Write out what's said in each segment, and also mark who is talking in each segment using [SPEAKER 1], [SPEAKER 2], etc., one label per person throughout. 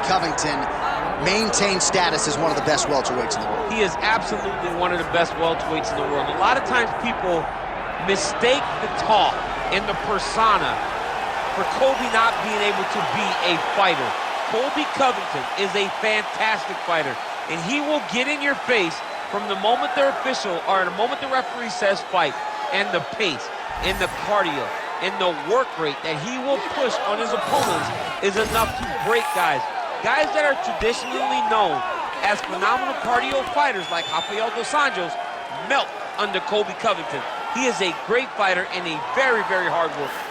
[SPEAKER 1] Covington maintains status as one of the best welterweights in the world.
[SPEAKER 2] He is absolutely one of the best welterweights in the world. A lot of times people mistake the talk and the persona for Colby not being able to be a fighter. Colby Covington is a fantastic fighter, and he will get in your face from the moment the official, or the moment the referee says fight, and the pace, and the cardio, and the work rate that he will push on his opponents is enough to break guys. Guys that are traditionally known as phenomenal cardio fighters like Rafael dos Anjos melt under Colby Covington. He is a great fighter and a very, very hard worker.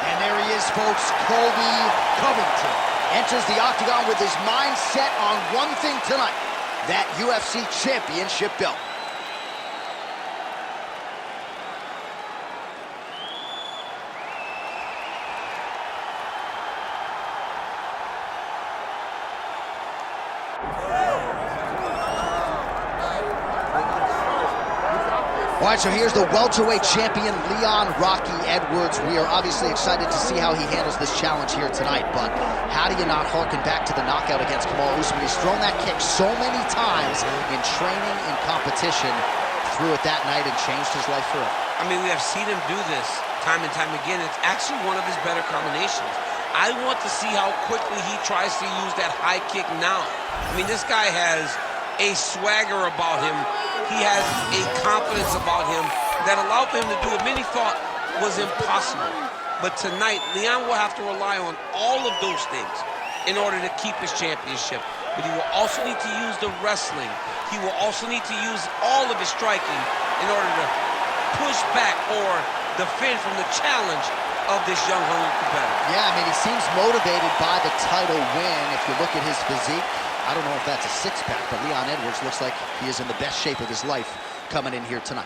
[SPEAKER 1] And there he is, folks, Colby Covington enters the octagon with his mind set on one thing tonight, that UFC championship belt. All right, so here's the welterweight champion, Leon Rocky Edwards. We are obviously excited to see how he handles this challenge here tonight, but how do you not harken back to the knockout against Kamal Usman? He's thrown that kick so many times in training, in competition, threw it that night and changed his life forever.
[SPEAKER 3] I mean, we have seen him do this time and time again. It's actually one of his better combinations. I want to see how quickly he tries to use that high kick now. I mean, this guy has a swagger about him. He has a confidence about him that allowed him to do what many thought was impossible. But tonight, Leon will have to rely on all of those things in order to keep his championship. But he will also need to use the wrestling. He will also need to use all of his striking in order to push back or defend from the challenge of this young, hungry competitor.
[SPEAKER 1] Yeah, I mean, he seems motivated by the title win. If you look at his physique, I don't know if that's a six-pack, but Leon Edwards looks like he is in the best shape of his life coming in here tonight.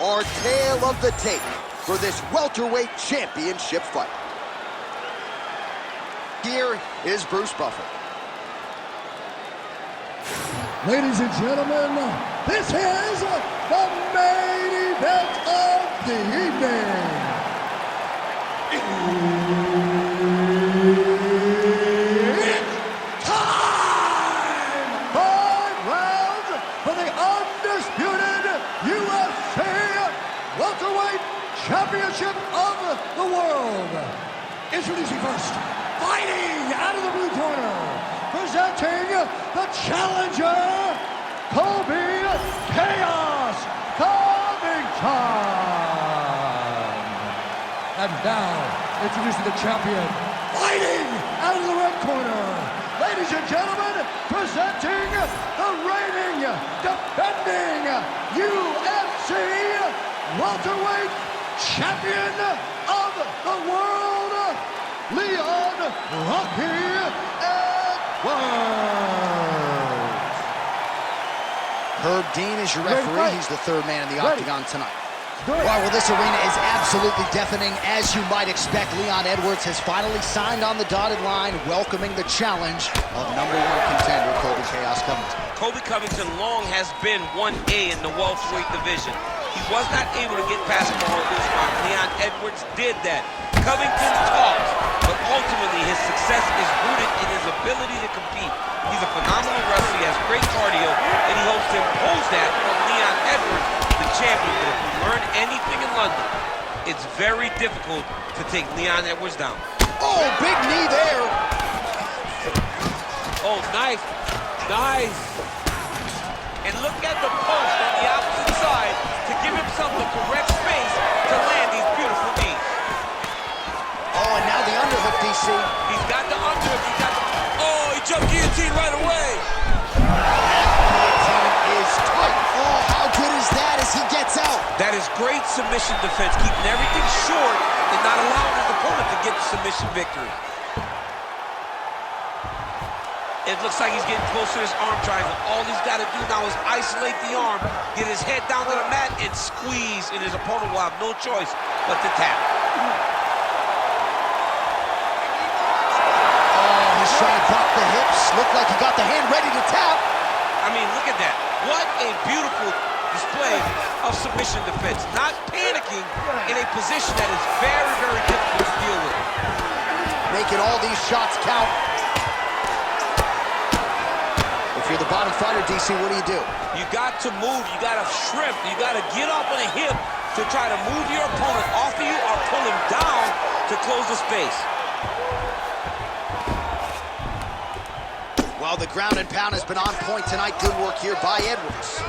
[SPEAKER 1] Our tale of the tape for this welterweight championship fight. Here is Bruce Buffer.
[SPEAKER 4] Ladies and gentlemen, this is the main event of the evening. It's time! 5 rounds for the undisputed UFC welterweight championship of the world. Introducing first, fighting out of the blue corner, presenting the challenger, Colby Chaos Covington. And now, introducing the champion, fighting out of the red corner, ladies and gentlemen, presenting the reigning, defending UFC welterweight champion of the world, Leon Rocky Edwards.
[SPEAKER 1] Herb Dean is your referee. He's the third man in the octagon tonight. Wow, well, this arena is absolutely deafening. As you might expect, Leon Edwards has finally signed on the dotted line, welcoming the challenge of #1 contender, Colby Chaos Covington.
[SPEAKER 3] Colby Covington long has been 1A in the welterweight division. He was not able to get past Kamal Usman. Leon Edwards did that. Covington talks, but ultimately his success is rooted in his ability to compete. He's a phenomenal wrestler, he has great cardio, and he hopes to impose that on Leon Edwards, the champion. But if you learn anything in London, it's very difficult to take Leon Edwards down.
[SPEAKER 1] Oh, big knee there.
[SPEAKER 3] Oh, nice, nice. And look at the post on the opposite side to give himself the correct space to land these beautiful knees.
[SPEAKER 1] Oh, and now the underhook, DC.
[SPEAKER 3] He's got the underhook, he's got the... Oh, he jumped guillotine right away.
[SPEAKER 1] That guillotine is tight. Oh, how good is that as he gets out?
[SPEAKER 3] That is great submission defense, keeping everything short and not allowing his opponent to get the submission victory. It looks like he's getting close to his arm triangle. All he's got to do now is isolate the arm, get his head down to the mat, and squeeze, and his opponent will have no choice but to tap.
[SPEAKER 1] Oh, he's trying to drop the hips. Looked like he got the hand ready to tap.
[SPEAKER 3] I I mean, look at that. What a beautiful display of submission defense. Not panicking in a position that is very, very difficult to deal with.
[SPEAKER 1] Making all these shots count. If you're the bottom fighter, DC, what do?
[SPEAKER 3] You got to move. You got to shrimp. You got to get up on a hip to try to move your opponent off of you or pull him down to close the space.
[SPEAKER 1] Well, the ground and pound has been on point tonight. Good work here by Edwards.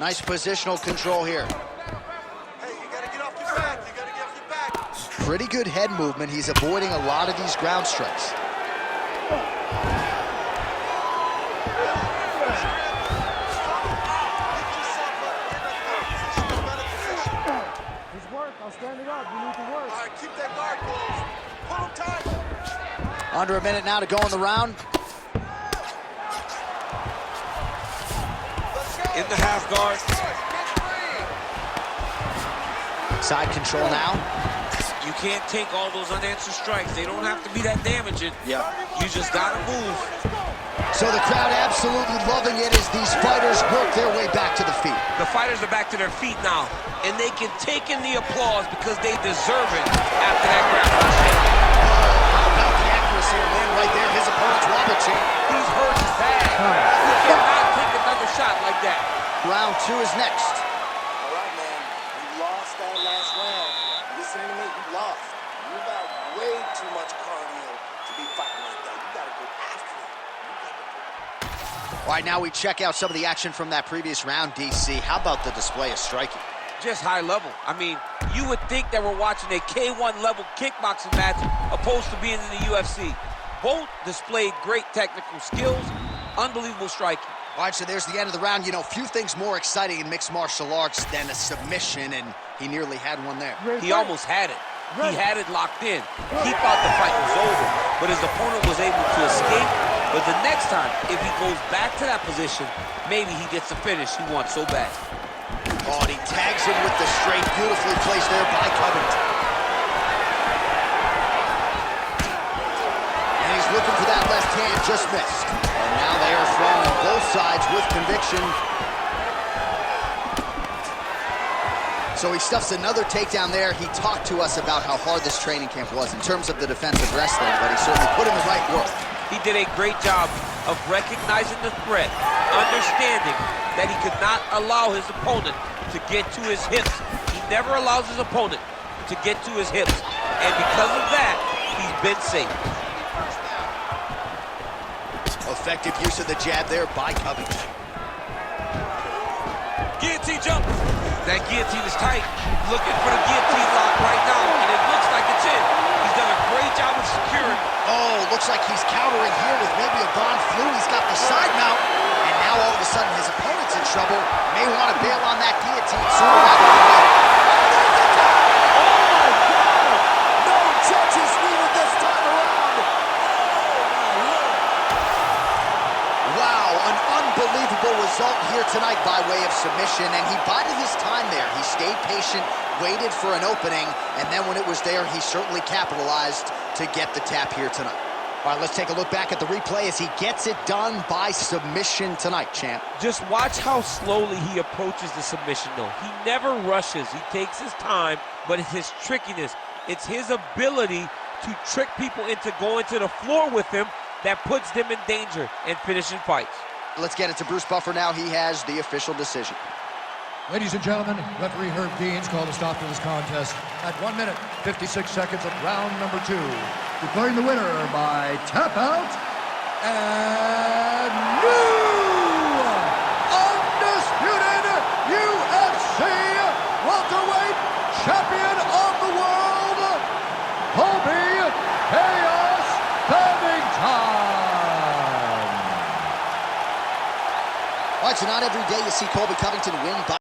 [SPEAKER 1] Nice positional control here.
[SPEAKER 5] Hey, you gotta get off your back. You gotta get off your back.
[SPEAKER 1] Pretty good head movement. He's avoiding a lot of these ground strikes.
[SPEAKER 5] All right, keep that guard closed. Pull him tight.
[SPEAKER 1] Under a minute now to go in the round.
[SPEAKER 3] In the half guard.
[SPEAKER 1] Side control now.
[SPEAKER 3] You can't take all those unanswered strikes. They don't have to be that damaging.
[SPEAKER 1] Yeah.
[SPEAKER 3] You just gotta move.
[SPEAKER 1] So the crowd absolutely loving it as these fighters work their way back to the feet.
[SPEAKER 3] The fighters are back to their feet now, and they can take in the applause because they deserve it after that grappling shot.
[SPEAKER 1] How about the accuracy of land right there? His opponent's wobble chain.
[SPEAKER 3] He's hurt bad. He cannot take another shot like that.
[SPEAKER 1] Round 2 is next.
[SPEAKER 5] All right, man. You lost that last round. Listen to me. You lost. You got way too much cardio to be fighting like that. You gotta go after it.
[SPEAKER 1] All right, now we check out some of the action from that previous round, DC. How about the display of striking?
[SPEAKER 3] Just high level. I mean, you would think that we're watching a K1 level kickboxing match opposed to being in the UFC. Both displayed great technical skills, unbelievable striking.
[SPEAKER 1] All right, so there's the end of the round. You know, few things more exciting in mixed martial arts than a submission, and he nearly had one there.
[SPEAKER 3] He almost had it. He had it locked in. He thought the fight was over, but his opponent was able to escape. But the next time, if he goes back to that position, maybe he gets the finish he wants so bad.
[SPEAKER 1] Oh, and he tags him with the straight. Beautifully placed there by Covington. And he's looking for that left hand, just missed. And now they are throwing both sides with conviction. So he stuffs another takedown there. He talked to us about how hard this training camp was in terms of the defensive wrestling, but he certainly put in the right work.
[SPEAKER 3] He did a great job of recognizing the threat, understanding that he could not allow his opponent to get to his hips. He never allows his opponent to get to his hips. And because of that, he's been safe.
[SPEAKER 1] Effective use of the jab there by Covington.
[SPEAKER 3] Guillotine jump. That guillotine is tight. Looking for the guillotine lock right now, and it looks like it's in. He's done a great job of securing.
[SPEAKER 1] Oh, looks like he's countering here with maybe a Von Flu. He's got the side mount, and now all of a sudden his opponent's in trouble. May want to bail on that guillotine sooner rather than later.
[SPEAKER 5] Oh, my God! No judges needed this time around.
[SPEAKER 1] Wow, an unbelievable result here tonight by way of submission, and he bided his time there. He stayed patient, waited for an opening, and then when it was there, he certainly capitalized to get the tap here tonight. All right, let's take a look back at the replay as he gets it done by submission tonight, champ.
[SPEAKER 2] Just watch how slowly he approaches the submission, though. He never rushes. He takes his time, but it's his trickiness. It's his ability to trick people into going to the floor with him that puts them in danger and finishing fights.
[SPEAKER 1] Let's get it to Bruce Buffer now. He has the official decision.
[SPEAKER 4] Ladies and gentlemen, referee Herb Deans called a stop to this contest at 1 minute, 56 seconds of round number 2. Declaring the winner by tap out and new undisputed UFC welterweight champion of the world, Colby Covington.
[SPEAKER 1] All right, so not every day you see Colby Covington win by